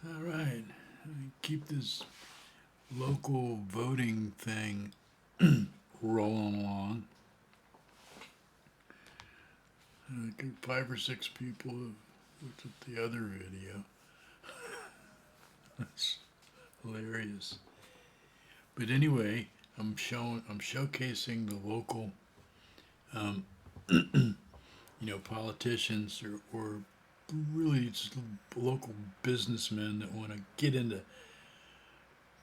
All right. Keep this local voting thing rolling along. I think 5 or 6 people have looked at the other video. That's hilarious. But anyway, I'm showcasing the local, um, politicians or really just local businessmen that want to get into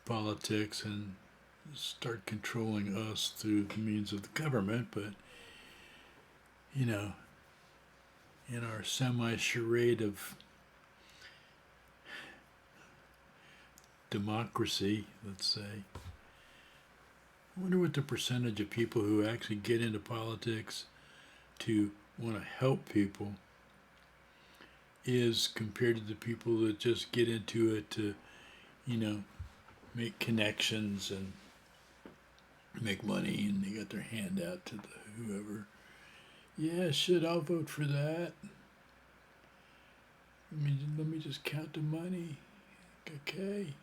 politics and start controlling us through the means of the government. But you know, in our semi charade of democracy, let's say, I wonder what the percentage of people who actually get into politics to want to help people is compared to the people that just get into it to, you know, make connections and make money and they got their hand out to the whoever. Yeah, shit, I'll vote for that. Let me just count the money. Okay.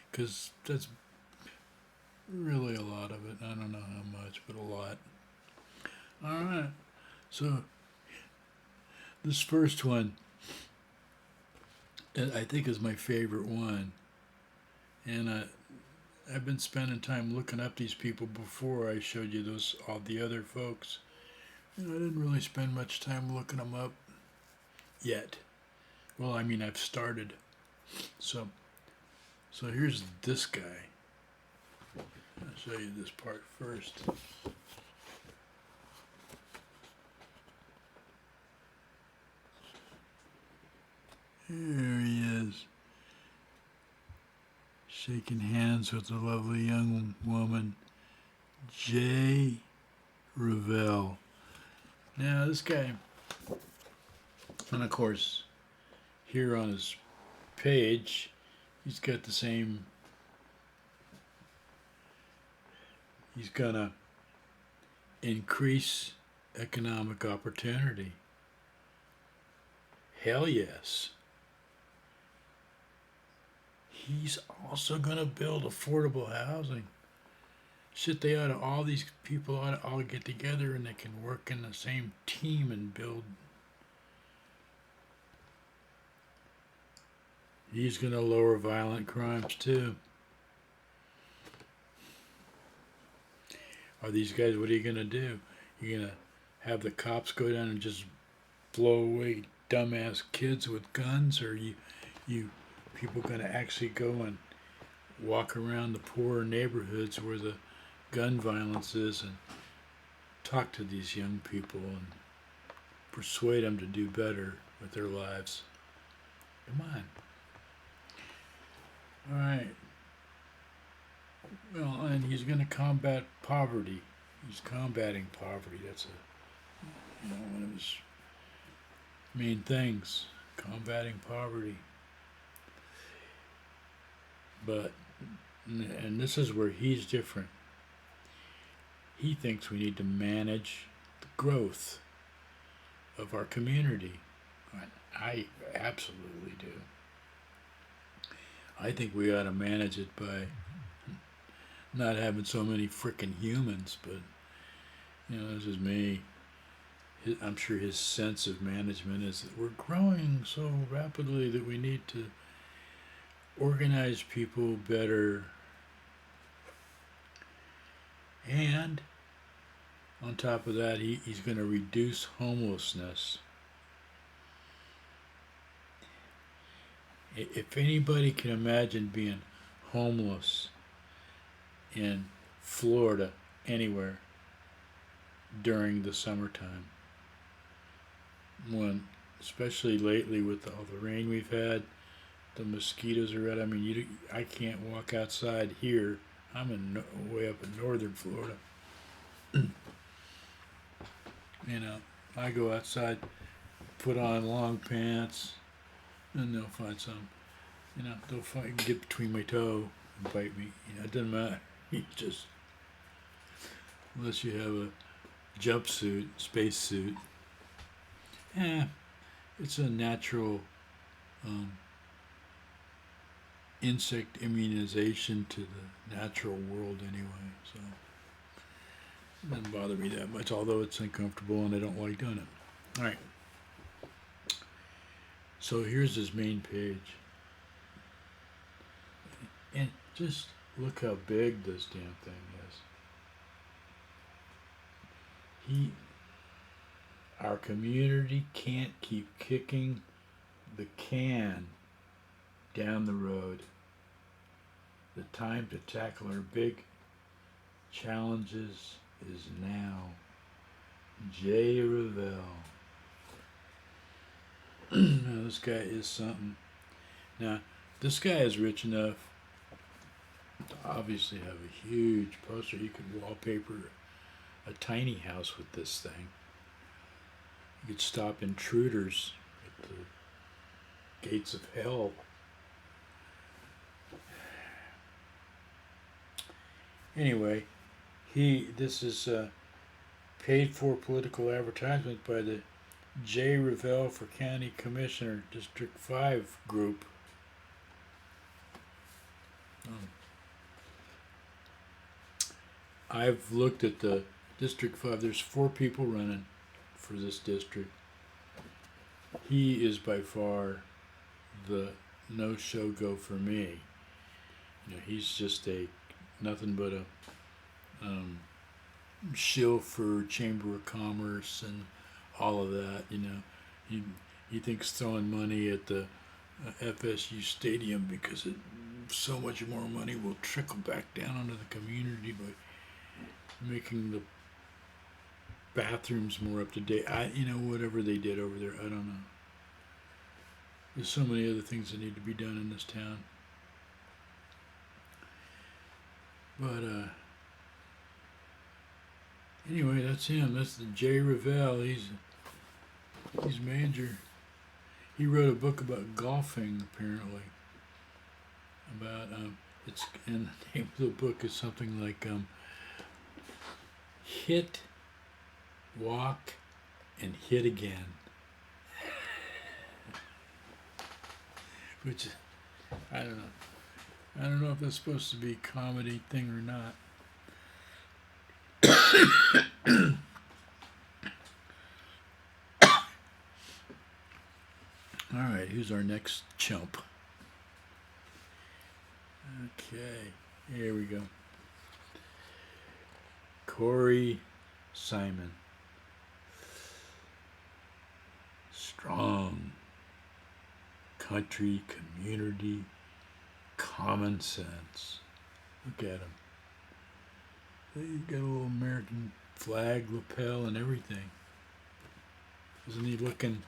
Because that's really a lot of it. I don't know how much, but a lot. All right. So this first one, I think, is my favorite one. And I've been spending time looking up these people before I showed you those all the other folks. I didn't really spend much time looking them up yet. Well, I mean, I've started. So, so here's this guy. I'll show you this part first. Here he is, shaking hands with a lovely young woman, J. Ravel. Now, this guy, and of course, here on his page, he's got the same. He's gonna increase economic opportunity. Hell yes. He's also gonna build affordable housing. Shit, all these people ought to all get together and they can work in the same team and build. He's gonna lower violent crimes too. Are these guys, what are you gonna do? You're gonna have the cops go down and just blow away dumbass kids with guns, or you people gonna actually go and walk around the poorer neighborhoods where the gun violence is and talk to these young people and persuade them to do better with their lives? Come on. All right. Well, and he's going to combat poverty. He's combating poverty. That's one of his main things, combating poverty. But, and this is where he's different. He thinks we need to manage the growth of our community. I absolutely do. I think we ought to manage it by not having so many frickin' humans, but this is me. I'm sure his sense of management is that we're growing so rapidly that we need to organize people better. And on top of that, he's going to reduce homelessness. If anybody can imagine being homeless in Florida, anywhere, during the summertime, when, especially lately with all the rain we've had, the mosquitoes are out. I mean, I can't walk outside here. I'm way up in northern Florida. I go outside, put on long pants, and they'll find some. They'll get between my toe and bite me. It doesn't matter. You just, unless you have a jumpsuit, spacesuit. It's a natural insect immunization to the natural world anyway, so it doesn't bother me that much, although it's uncomfortable and I don't like doing it. All right. So here's his main page. And just look how big this damn thing is. Our community can't keep kicking the can down the road. The time to tackle our big challenges is now. J. Revell. Now, this guy is something. Now, this guy is rich enough to obviously have a huge poster. He could wallpaper a tiny house with this thing. You could stop intruders at the gates of hell. Anyway, this is paid for political advertisement by the J. Revell for County Commissioner, District 5 group. I've looked at the District 5. There's 4 people running for this district. He is by far the no-show go for me. You know, he's just nothing but a shill for Chamber of Commerce and all of that. You know, he thinks throwing money at the FSU stadium because so much more money will trickle back down onto the community by making the bathrooms more up to date. Whatever they did over there, I don't know. There's so many other things that need to be done in this town. But anyway, that's him. That's the J. Revell. He's major. He wrote a book about golfing, apparently. And the name of the book is something like Hit, Walk, and Hit Again. Which, I don't know. I don't know if that's supposed to be a comedy thing or not. All right, who's our next chump? Okay, here we go. Corey Simon. Strong. Country, community, common sense. Look at him. He's got a little American flag lapel and everything. Isn't he looking?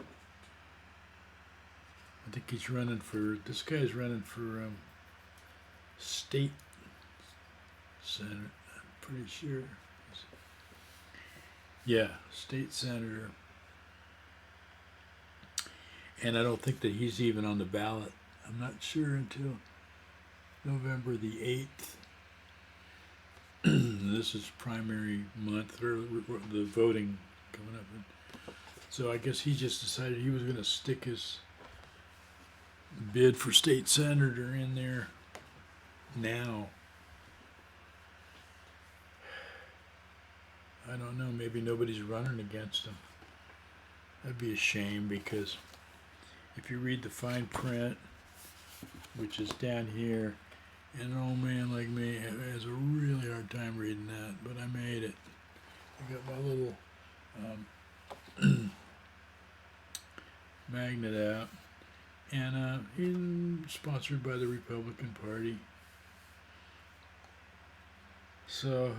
I think he's running for. This guy's running for state senator. I'm pretty sure. Yeah, state senator. And I don't think that he's even on the ballot. I'm not sure until November the 8th. This is primary month, or the voting coming up. So I guess he just decided he was going to stick his bid for state senator in there now. I don't know, maybe nobody's running against him. That'd be a shame, because if you read the fine print, which is down here, and an old man like me has a really hard time reading that, but I made it. I got my little magnet out, and he's sponsored by the Republican Party. So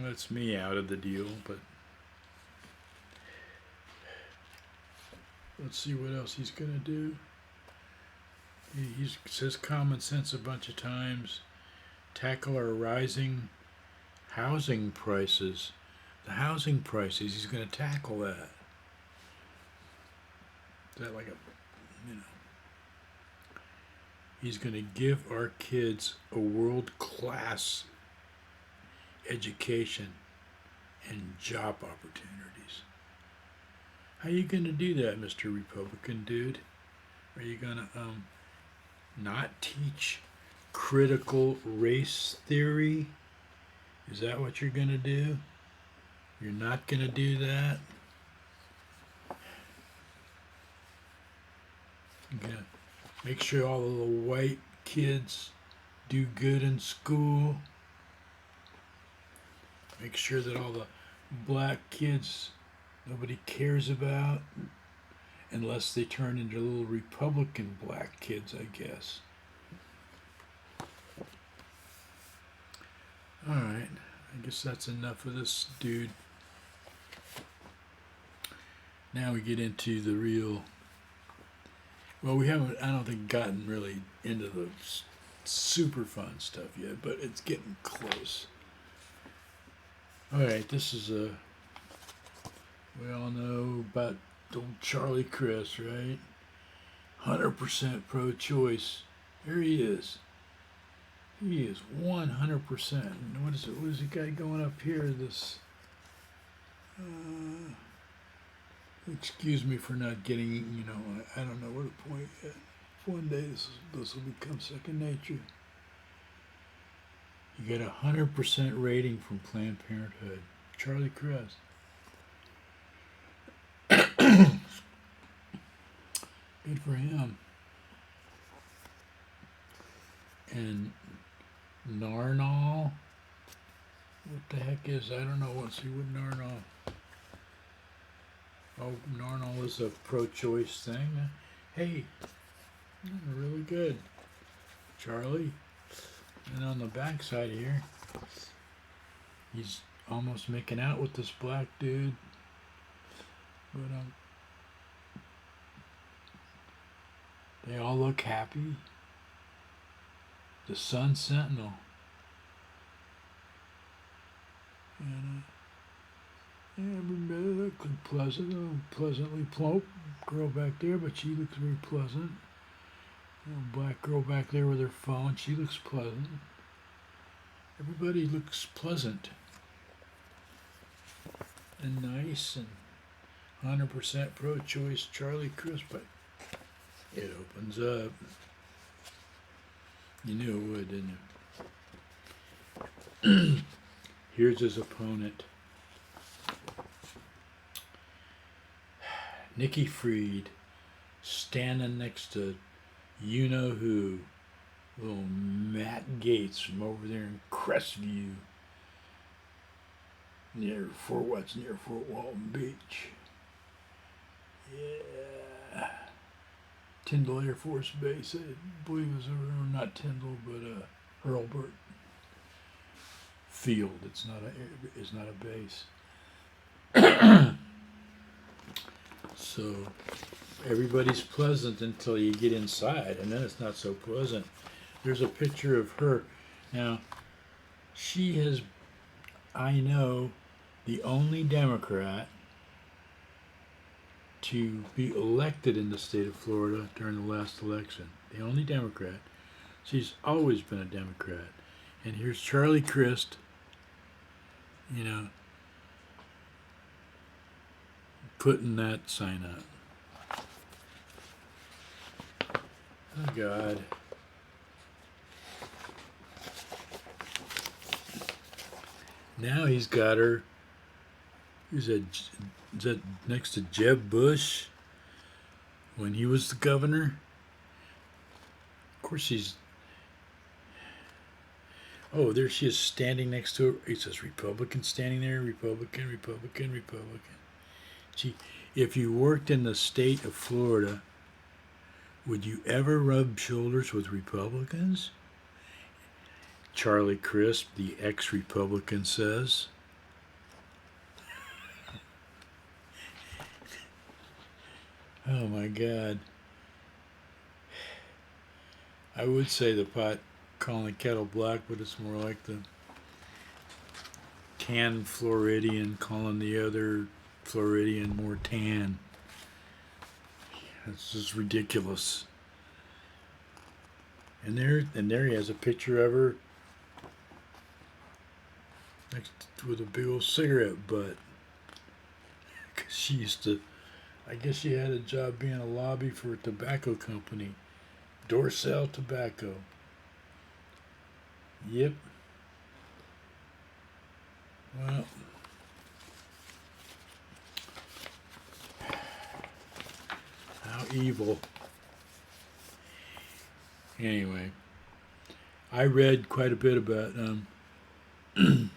that's me out of the deal, but let's see what else he's going to do. He says common sense a bunch of times. Tackle our rising housing prices. The housing prices, he's going to tackle that. Is that like he's going to give our kids a world-class education and job opportunities. How are you going to do that, Mr. Republican dude? Are you going to not teach critical race theory? Is that what you're going to do? You're not going to do that? You're going to make sure all of the white kids do good in school? Make sure that all the black kids nobody cares about? Unless they turn into little Republican black kids, I guess. Alright, I guess that's enough of this dude. Now we get into the real... Well, we haven't, I don't think, gotten really into the super fun stuff yet, but it's getting close. Alright, this is a... We all know about old Charlie Crist, right? 100% pro-choice. Here he is. He is 100%. What is it? What is the guy going up here? This. Excuse me for not getting. You know, I don't know where to point yet. One day this will become second nature. You get 100% rating from Planned Parenthood. Charlie Crist. Good for him. And Narnall. What the heck is? I don't know. Let's see what Narnall. Oh, Narnall is a pro-choice thing. Hey, really good, Charlie. And on the back side here, he's almost making out with this black dude. But they all look happy. The Sun Sentinel. And everybody looks pleasant, pleasantly plump girl back there, but she looks very pleasant. Black girl back there with her phone, she looks pleasant. Everybody looks pleasant and nice and 100% pro-choice Charlie Crist, but it opens up. You knew it would, didn't you? Here's his opponent. Nikki Fried, standing next to you-know-who, little Matt Gaetz from over there in Crestview, near Fort Walton Beach. Yeah. Tyndall Air Force Base, I believe it was over, not Tyndall, but Hurlburt Field. It's not a base. So everybody's pleasant until you get inside, and then it's not so pleasant. There's a picture of her. Now, she has, I know, the only Democrat to be elected in the state of Florida during the last election. The only Democrat. She's always been a Democrat. And here's Charlie Crist, you know, putting that sign up. Oh, God. Now he's got her. Is that next to Jeb Bush when he was the governor? Of course she's... Oh, there she is standing next to her. It says Republican standing there. Republican, Republican, Republican. Gee, if you worked in the state of Florida, would you ever rub shoulders with Republicans? Charlie Crist, the ex-Republican, says. Oh my God. I would say the pot calling the kettle black, but it's more like the tan Floridian calling the other Floridian more tan. It's just ridiculous. And there he has a picture of her next with a big old cigarette butt. 'Cause she used to, I guess she had a job being a lobby for a tobacco company, Dorsell Tobacco. Yep. Well, how evil. Anyway, I read quite a bit about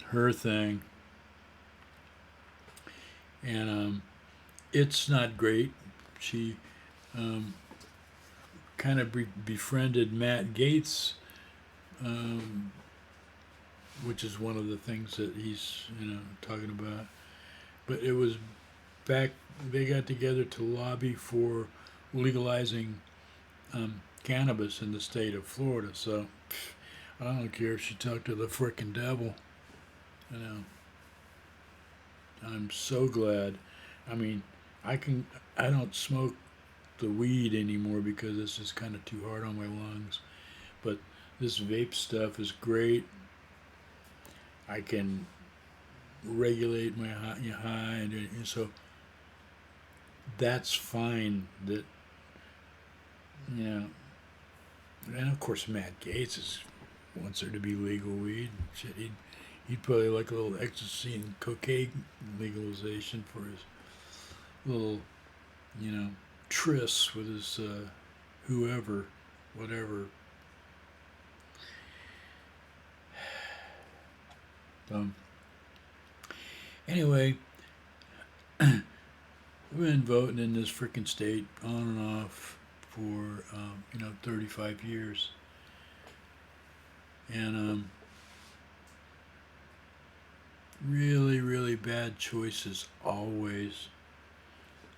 her thing, and it's not great. She um, kind of befriended Matt Gaetz, um, which is one of the things that he's talking about. But it was back they got together to lobby for legalizing cannabis in the state of Florida. So I don't care if she talked to the frickin' devil. You know, I'm so glad. I mean, I can. I don't smoke the weed anymore because it's just kind of too hard on my lungs. But this vape stuff is great. I can regulate my high and so that's fine. That you know, and of course Matt Gaetz wants there to be legal weed. Shit, he'd probably like a little ecstasy and cocaine legalization for his little you know tryst with his whoever, whatever. Um, anyway, we've been voting in this freaking state on and off for 35 years, and really, really bad choices always.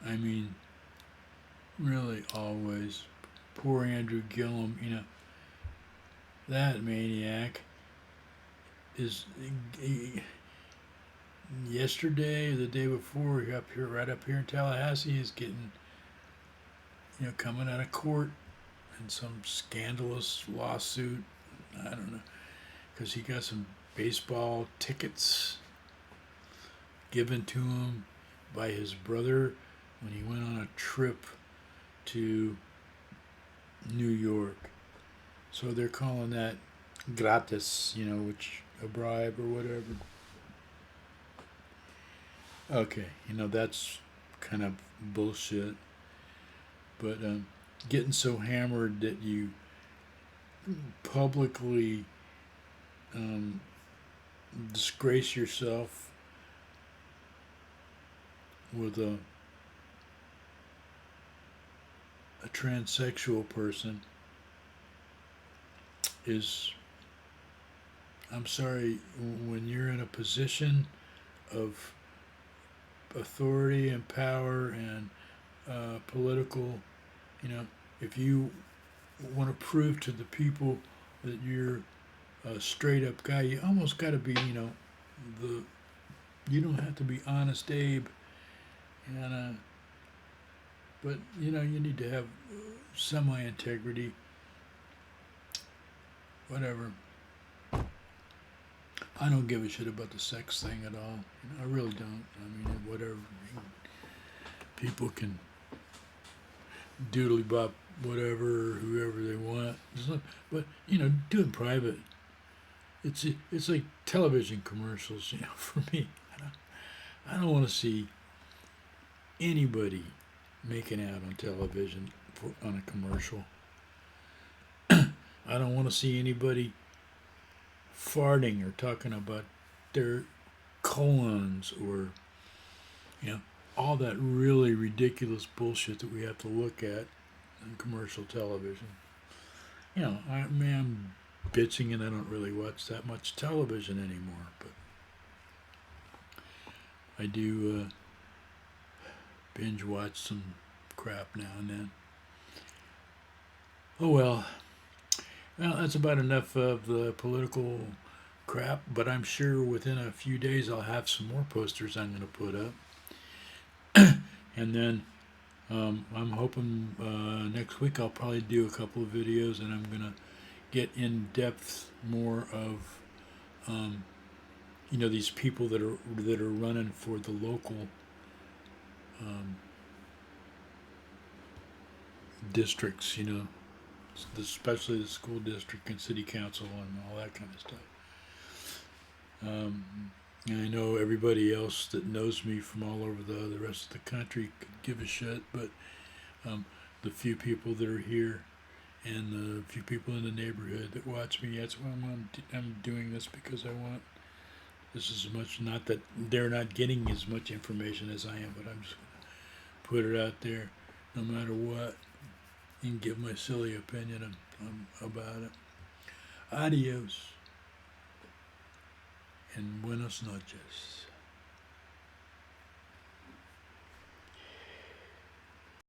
I mean, really always. Poor Andrew Gillum, that maniac is yesterday or the day before up here, right up here in Tallahassee, is getting coming out of court in some scandalous lawsuit. I don't know, because he got some baseball tickets given to him by his brother when he went on a trip to New York. So they're calling that gratis, which a bribe or whatever. Okay, that's kind of bullshit. But getting so hammered that you publicly um, disgrace yourself with a transsexual person is, I'm sorry, when you're in a position of authority and power and political, if you want to prove to the people that you're a straight up guy, you almost got to be, the you don't have to be honest Abe, and but you need to have semi integrity, whatever. I don't give a shit about the sex thing at all. I really don't. I mean, whatever. People can doodly bop whatever, whoever they want. But do it in private. It's like television commercials. For me, I don't want to see anybody making out on television on a commercial. I don't want to see anybody farting or talking about their colons or you know all that really ridiculous bullshit that we have to look at on commercial television. I'm bitching and I don't really watch that much television anymore, but I do binge watch some crap now and then. Oh well. Well, that's about enough of the political crap, but I'm sure within a few days I'll have some more posters I'm going to put up. And then I'm hoping next week I'll probably do a couple of videos and I'm going to get in depth more of these people that are running for the local um, districts, especially the school district and city council and all that kind of stuff. And I know everybody else that knows me from all over the rest of the country could give a shit, but um, the few people that are here and the few people in the neighborhood that watch me, that's why I'm doing this, because I want this as much, not that they're not getting as much information as I am, but I'm just going to put it out there no matter what and give my silly opinion about it. Adios and buenos noches.